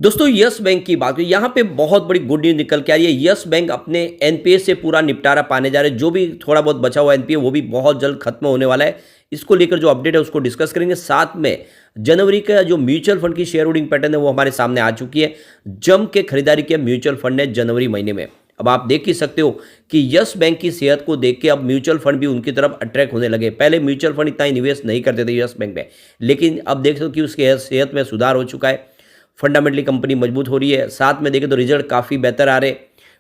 दोस्तों yes bank की बात हुई यहाँ पे बहुत बड़ी गुड न्यूज़ निकल के आ रही है। यस बैंक अपने एनपीए से पूरा निपटारा पाने जा रहे हैं। जो भी थोड़ा बहुत बचा हुआ एनपीए वो भी बहुत जल्द खत्म होने वाला है। इसको लेकर जो अपडेट है उसको डिस्कस करेंगे। साथ में जनवरी का जो म्यूचुअल फंड की शेयर होल्डिंग पैटर्न है वो हमारे सामने आ चुकी है। जम के खरीदारी किया म्यूचुअल फंड ने जनवरी महीने में। अब आप देख ही सकते हो कि यस बैंक की सेहत को देख के अब म्यूचुअल फंड भी उनकी तरफ अट्रैक्ट होने लगे। पहले म्यूचुअल फंड इतना निवेश नहीं करते थे यस बैंक में, लेकिन अब देख सकते हो कि उसके सेहत में सुधार हो चुका है। फंडामेंटली कंपनी मजबूत हो रही है। साथ में देखें तो रिजल्ट काफ़ी बेहतर आ रहे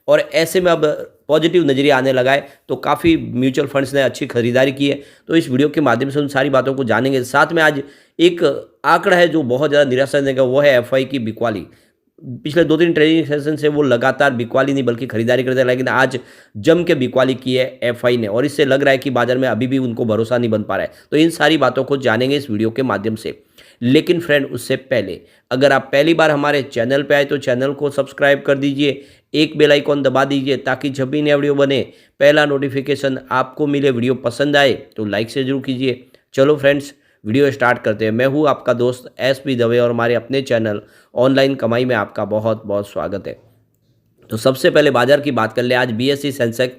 और ऐसे में अब पॉजिटिव नजरिया आने लगा है। तो काफ़ी म्यूचुअल फंड्स ने अच्छी खरीदारी की है। तो इस वीडियो के माध्यम से उन सारी बातों को जानेंगे। साथ में आज एक आंकड़ा है जो बहुत ज़्यादा निराशाजनक है, वो है एफआई की बिकवाली। पिछले 2-3 ट्रेडिंग सेशन से वो लगातार बिकवाली नहीं बल्कि खरीदारी करते हैं, लेकिन आज जम के बिकवाली की है एफआई ने और इससे लग रहा है कि बाजार में अभी भी उनको भरोसा नहीं बन पा रहा है। तो इन सारी बातों को जानेंगे इस वीडियो के माध्यम से। लेकिन फ्रेंड उससे पहले अगर आप पहली बार हमारे चैनल पे आए तो चैनल को सब्सक्राइब कर दीजिए, एक बेल आइकॉन दबा दीजिए ताकि जब भी नया वीडियो बने पहला नोटिफिकेशन आपको मिले। वीडियो पसंद आए तो लाइक से जरूर कीजिए। चलो फ्रेंड्स वीडियो स्टार्ट करते हैं। मैं हूं आपका दोस्त एसपी दवे और हमारे अपने चैनल ऑनलाइन कमाई में आपका बहुत बहुत स्वागत है। तो सबसे पहले बाजार की बात कर ले। आज बीएसई सेंसेक्स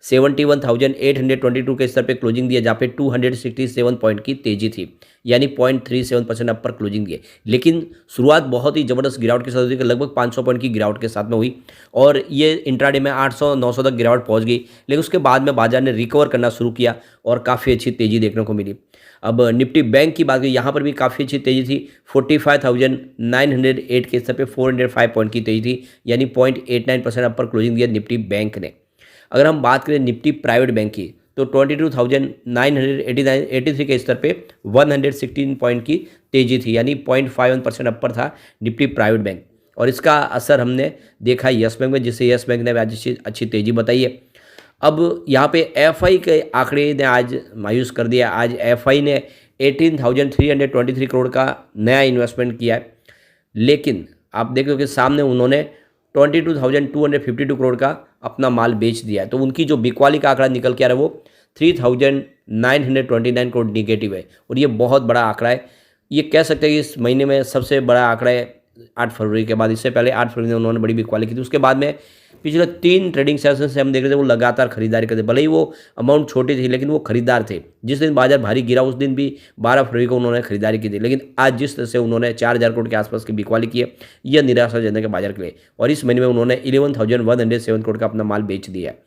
71,822 के स्तर पे क्लोजिंग दिया, जहाँ पे 267 पॉइंट की तेजी थी, यानी 0.37% अप पर क्लोजिंग दिए। लेकिन शुरुआत बहुत ही ज़बरदस्त गिरावट के साथ हुई, लगभग 500 पॉइंट की गिरावट के साथ में हुई और ये इंट्राडे में 800-900 तक गिरावट पहुंच गई। लेकिन उसके बाद में बाजार ने रिकवर करना शुरू किया और काफ़ी अच्छी तेज़ी देखने को मिली। अब निफ्टी बैंक की बात करें, यहाँ पर भी काफ़ी अच्छी तेज़ी थी। 45,908 के स्तर पे 405 पॉइंट की तेज़ी थी, यानी 0.89% अप पर क्लोजिंग दिया निफ्टी बैंक ने। अगर हम बात करें निफ्टी प्राइवेट बैंक की तो 22,983 के स्तर पे 116 पॉइंट की तेज़ी थी, यानी 0.51% अप पर था निफ्टी प्राइवेट बैंक। और इसका असर हमने देखा यस बैंक में, जिससे यस बैंक ने आज अच्छी तेज़ी बताई है। अब यहाँ पे एफआई के आंकड़े ने आज मायूस कर दिया। आज एफआई ने 18,323 करोड़ का नया इन्वेस्टमेंट किया है, लेकिन आप देखो कि सामने उन्होंने 22,252 करोड़ का अपना माल बेच दिया है। तो उनकी जो बिकवाली का आंकड़ा निकल के आ रहा है वो 3,929 करोड़ निगेटिव है और ये बहुत बड़ा आंकड़ा है। ये कह सकते हैं कि इस महीने में सबसे बड़ा आंकड़ा है 8 फरवरी के बाद। इससे पहले 8 फरवरी में उन्होंने बड़ी बिकवाली की थी। उसके बाद में पिछले 3 ट्रेडिंग सेशन से हम देख रहे थे वो लगातार खरीदारी करते, भले ही वो अमाउंट छोटी थी लेकिन वो खरीदार थे। जिस दिन बाजार भारी गिरा उस दिन भी 12 फरवरी को उन्होंने खरीदारी की थी, लेकिन आज जिस तरह से उन्होंने 4,000 करोड़ के आसपास की बिकवाली की है यह निराशाजनक है बाजार के लिए। और इस महीने में उन्होंने 11,107 करोड़ का अपना माल बेच दिया है।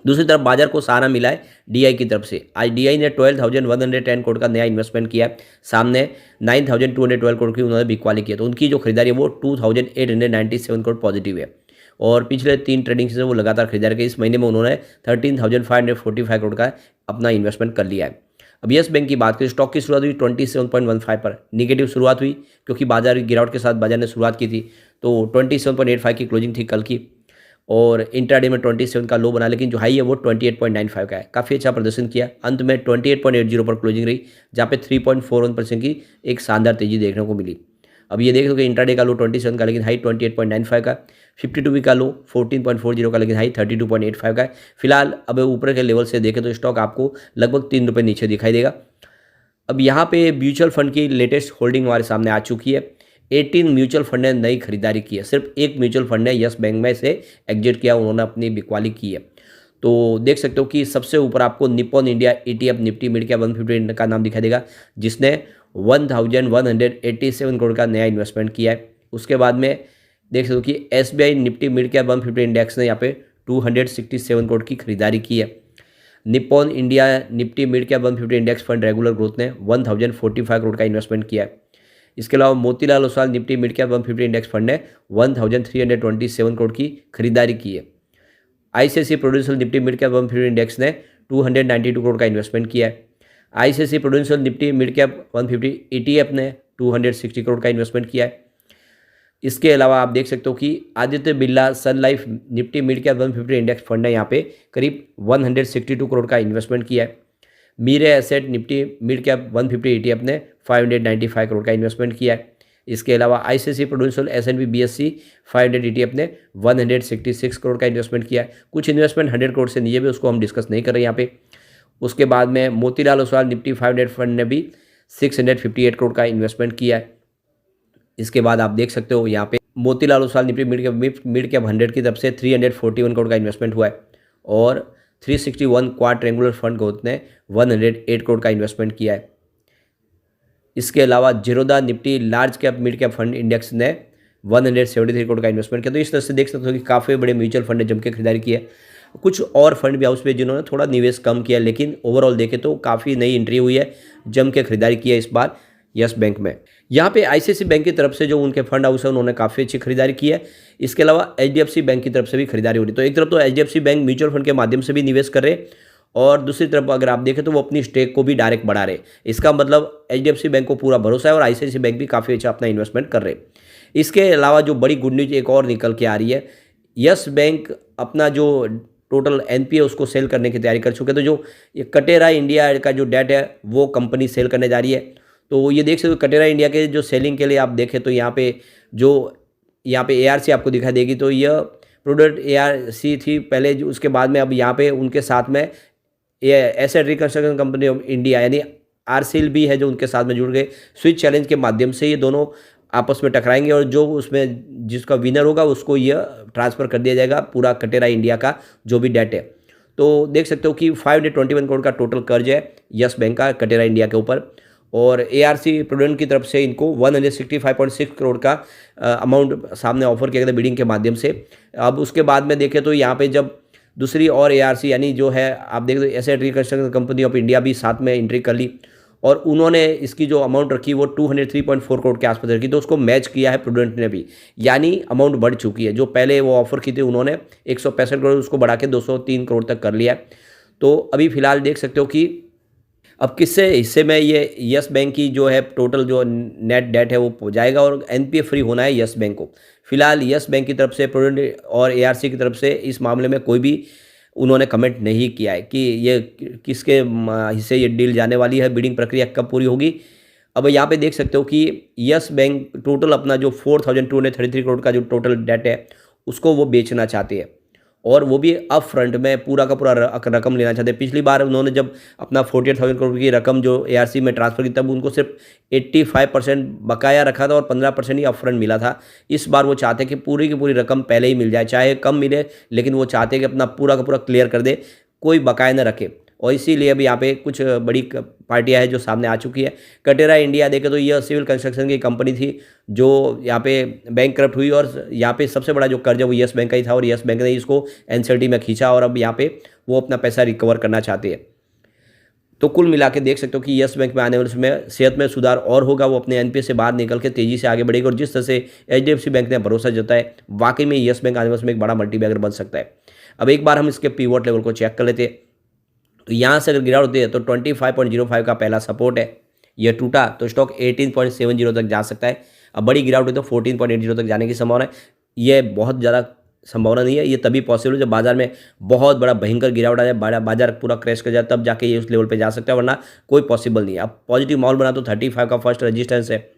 दूसरी तरफ बाजार को सहारा मिला है डीआई की तरफ से। आज डीआई ने 12,110 करोड़ का नया इन्वेस्टमेंट किया है, सामने 9,212 करोड़ की उन्होंने बिकवाली की है। तो उनकी जो खरीदारी है वो 2,897 करोड़ पॉजिटिव है और पिछले 3 ट्रेडिंग से वो लगातार खरीदारी की। इस महीने में उन्होंने 13,545 करोड़ का अपना इन्वेस्टमेंट कर लिया है। अब यस बैंक की बात करें, स्टॉक की शुरुआत हुई 27.15 पर, निगेटिव शुरुआत हुई क्योंकि बाजार गिरावट के साथ बाजार ने शुरुआत की थी। तो 27.85 की क्लोजिंग थी कल की और इंट्राडे में 27 का लो बना, लेकिन जो हाई है वो 28.95 का है। काफ़ी अच्छा प्रदर्शन किया। अंत में 28.80 पर क्लोजिंग रही, जहाँ पे 3.41% की एक शानदार तेजी देखने को मिली। अब ये देख लो कि इंट्राडे का लो 27 का, लेकिन हाई 28.95 का। 52 वीक का लो 14.40 का, लेकिन हाई 32.85 का है। फिलहाल अब ऊपर के लेवल से देखें तो स्टॉक आपको लगभग 3 रुपये नीचे दिखाई देगा। अब यहाँ पे म्यूचुअल फंड की लेटेस्ट होल्डिंग हमारे सामने आ चुकी है। 18 म्यूचुअल फंड ने नई खरीदारी की है। सिर्फ एक म्यूचुअल फंड ने यस बैंक में से एग्जिट किया, उन्होंने अपनी बिकवाली की है। तो देख सकते हो कि सबसे ऊपर आपको Nippon India ETF Nifty mid cap 150 का नाम दिखाई देगा, जिसने 1,187 करोड़ का नया इन्वेस्टमेंट किया है। उसके बाद में देख सकते हो कि SBI Nifty mid cap 150 index ने यहाँ पे 267 करोड़ की खरीदारी की है। Nippon India Nifty mid cap 150 index fund regular growth ने 1,045 करोड़ का इन्वेस्टमेंट किया है। इसके अलावा Motilal Oswal Nifty mid cap 150 index fund ने 1,327 करोड़ की खरीदारी की है। ICICI prudential Nifty mid cap 150 index ने 292 करोड़ का इन्वेस्टमेंट किया है। ICICI prudential Nifty mid cap 150 ETF ने 260 करोड़ का इन्वेस्टमेंट किया है। इसके अलावा आप देख सकते हो कि Aditya Birla Sun Life Nifty mid cap 150 index fund ने यहाँ पे करीब 162 करोड़ का इन्वेस्टमेंट किया है। Mirae Asset Nifty mid cap 150 ETF ने 595 करोड़ का इन्वेस्टमेंट किया है। इसके अलावा ICICI prudential S&P BSE 500 ETF ने 166 करोड़ का इन्वेस्टमेंट किया है। कुछ इन्वेस्टमेंट 100 करोड़ से नीचे भी, उसको हम डिस्कस नहीं कर रहे यहाँ पे। उसके बाद में मोतीलाल ओसवाल निफ्टी 500 फंड ने भी 658 करोड़ का इन्वेस्टमेंट किया है। इसके बाद आप देख सकते हो यहाँ पे Motilal Oswal Nifty mid cap 100 की तरफ से 341 करोड़ का इन्वेस्टमेंट हुआ है और 361 क्वाड्रेंगुलर फंड ग्रोथ ने 108 करोड़ का इन्वेस्टमेंट किया है। इसके अलावा Zerodha Nifty large cap mid cap fund index ने 173 करोड़ का इन्वेस्टमेंट किया। तो इस तरह से देख सकते हो कि काफ़ी बड़े म्यूचुअल फंड ने जम के खरीदारी की है। कुछ और फंड भी हाउस पे जिन्होंने थोड़ा निवेश कम किया, लेकिन ओवरऑल देखें तो काफ़ी नई एंट्री हुई है, जम के खरीदारी की है इस बार यस बैंक में। यहाँ पे आईसीआईसीआई बैंक की तरफ से जो उनके फंड हाउस है उन्होंने काफ़ी अच्छी खरीदारी की है। इसके अलावा एचडीएफसी बैंक की तरफ से भी खरीदारी हो रही है। तो एक तरफ तो एचडीएफसी बैंक म्यूचुअल फंड के माध्यम से भी निवेश कर रहे और दूसरी तरफ अगर आप देखें तो वो अपनी स्टेक को भी डायरेक्ट बढ़ा रहे। इसका मतलब एचडीएफसी बैंक को पूरा भरोसा है और आईसीआईसीआई बैंक भी काफ़ी अच्छा अपना इन्वेस्टमेंट कर रहे। इसके अलावा जो बड़ी गुड न्यूज एक और निकल के आ रही है, यस बैंक अपना जो टोटल एनपीए उसको सेल करने की तैयारी कर चुके हैं। तो जो ये कटेरा इंडिया का जो डेट है वो कंपनी सेल करने जा रही है। तो ये देख सकते हो कटेरा इंडिया के जो सेलिंग के लिए आप देखें तो यहाँ पे एआरसी आपको दिखाई देगी। तो यह प्रोडक्ट एआरसी थी पहले, जो उसके बाद में अब यहाँ पे उनके साथ में asset reconstruction company of India यानी आरसीएल भी है जो उनके साथ में जुड़ गए। स्विच चैलेंज के माध्यम से ये दोनों आपस में टकराएंगे और जो उसमें जिसका विनर होगा उसको यह ट्रांसफ़र कर दिया जाएगा पूरा कटेरा इंडिया का जो भी डेट है। तो देख सकते हो कि 521 करोड़ का टोटल कर्ज है यस बैंक का कटेरा इंडिया के ऊपर और एआरसी प्रूडेंट की तरफ से इनको 165.6 करोड़ का अमाउंट सामने ऑफर किया गया था बिडिंग के माध्यम से। अब उसके बाद में देखें तो यहाँ पे जब दूसरी और एआरसी यानी जो है आप देख asset reconstruction company of India भी साथ में एंट्री कर ली और उन्होंने इसकी जो अमाउंट रखी वो 203.4 करोड़ के आसपास रखी। तो उसको मैच किया है प्रूडेंट ने भी, यानी अमाउंट बढ़ चुकी है। जो पहले वो ऑफर की थी उन्होंने 165 करोड़ उसको बढ़ा के 203 करोड़ तक कर लिया है। तो अभी फिलहाल देख सकते हो कि अब किससे हिस्से में ये यस बैंक की जो है टोटल जो नेट डेट है वो जाएगा और एनपीए फ्री होना है यस बैंक को। फिलहाल यस बैंक की तरफ से प्रूडेंट और एआरसी की तरफ से इस मामले में कोई भी उन्होंने कमेंट नहीं किया है कि ये किसके हिस्से ये डील जाने वाली है, बिडिंग प्रक्रिया कब पूरी होगी। अब यहाँ पे देख सकते हो कि यस बैंक टोटल अपना जो 4233 करोड़ का जो टोटल डेट है उसको वो बेचना चाहते हैं और वो भी अप फ्रंट में पूरा का पूरा रकम लेना चाहते हैं। पिछली बार उन्होंने जब अपना 48,000 करोड़ की रकम जो एआरसी में ट्रांसफ़र की तब उनको सिर्फ 85% बकाया रखा था और 15% ही अप फ्रंट मिला था। इस बार वो चाहते हैं कि पूरी की पूरी रकम पहले ही मिल जाए, चाहे कम मिले, लेकिन वो चाहते हैं कि अपना पूरा का पूरा क्लियर कर दे, कोई बकाया न रखे। और इसीलिए अभी यहाँ पे कुछ बड़ी पार्टियां हैं जो सामने आ चुकी है। कटेरा इंडिया देखे तो यह सिविल कंस्ट्रक्शन की कंपनी थी जो यहाँ पे बैंक करप्ट हुई और यहाँ पे सबसे बड़ा जो कर्ज है वो यस बैंक का ही था और यस बैंक ने इसको एनसीएलटी में खींचा और अब यहाँ पे वो अपना पैसा रिकवर करना चाहते हैं। तो कुल मिला के देख सकते हो कि यस बैंक में आने वाले समय सेहत में सुधार और होगा, वो अपने एनपीए से बाहर निकल के तेज़ी से आगे बढ़ेगी और जिस तरह से एचडीएफसी बैंक ने भरोसा जताया वाकई में यस बैंक आने वाले समय एक बड़ा मल्टीबैगर बन सकता है। अब एक बार हम इसके पिवट लेवल को चेक कर लेते हैं। तो यहाँ से अगर गिरावट होती है तो 25.05 का पहला सपोर्ट है, यह टूटा तो स्टॉक 18.70 तक जा सकता है। अब बड़ी गिरावट हुई तो 14.80 तक जाने की संभावना है। यह बहुत ज़्यादा संभावना नहीं है, ये तभी पॉसिबल है जब बाजार में बहुत बड़ा भयंकर गिरावट आ जाए, बाजार पूरा क्रैश कर जाए, तब जाके ये उस लेवल पे जा सकता है, वरना कोई पॉसिबल नहीं है। अब पॉजिटिव माहौल बना तो 35 का फर्स्ट रेजिस्टेंस है,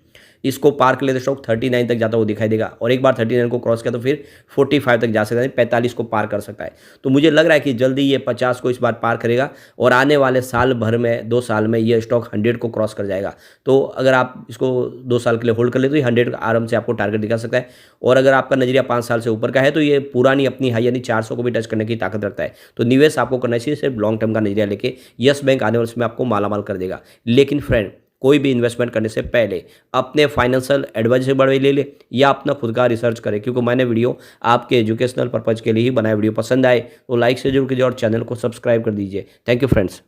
इसको पार कर ले तो स्टॉक 39 तक जाता हुआ दिखाई देगा और एक बार 39 को क्रॉस किया तो फिर 45 तक जा सकता है, 45 को पार कर सकता है। तो मुझे लग रहा है कि जल्दी ये 50 को इस बार पार करेगा और आने वाले साल भर में 2 साल में ये स्टॉक 100 को क्रॉस कर जाएगा। तो अगर आप इसको 2 साल के लिए होल्ड कर ले तो ये 100 आराम से आपको टारगेट दिखा सकता है और अगर आपका नजरिया 5 साल से ऊपर का है तो ये पुरानी अपनी हाई यानी 400 को भी टच करने की ताकत रखता है। तो निवेश आपको करना चाहिए सिर्फ लॉन्ग टर्म का नजरिया लेके। यस बैंक आने वाले समय आपको मालामाल कर देगा, लेकिन फ्रेंड कोई भी इन्वेस्टमेंट करने से पहले अपने फाइनेंशियल एडवाइजर से बढ़ाई ले ले या अपना खुद का रिसर्च करें, क्योंकि मैंने वीडियो आपके एजुकेशनल पर्पज़ के लिए ही बनाया। वीडियो पसंद आए तो लाइक से जरूर कीजिए और चैनल को सब्सक्राइब कर दीजिए। Thank you friends.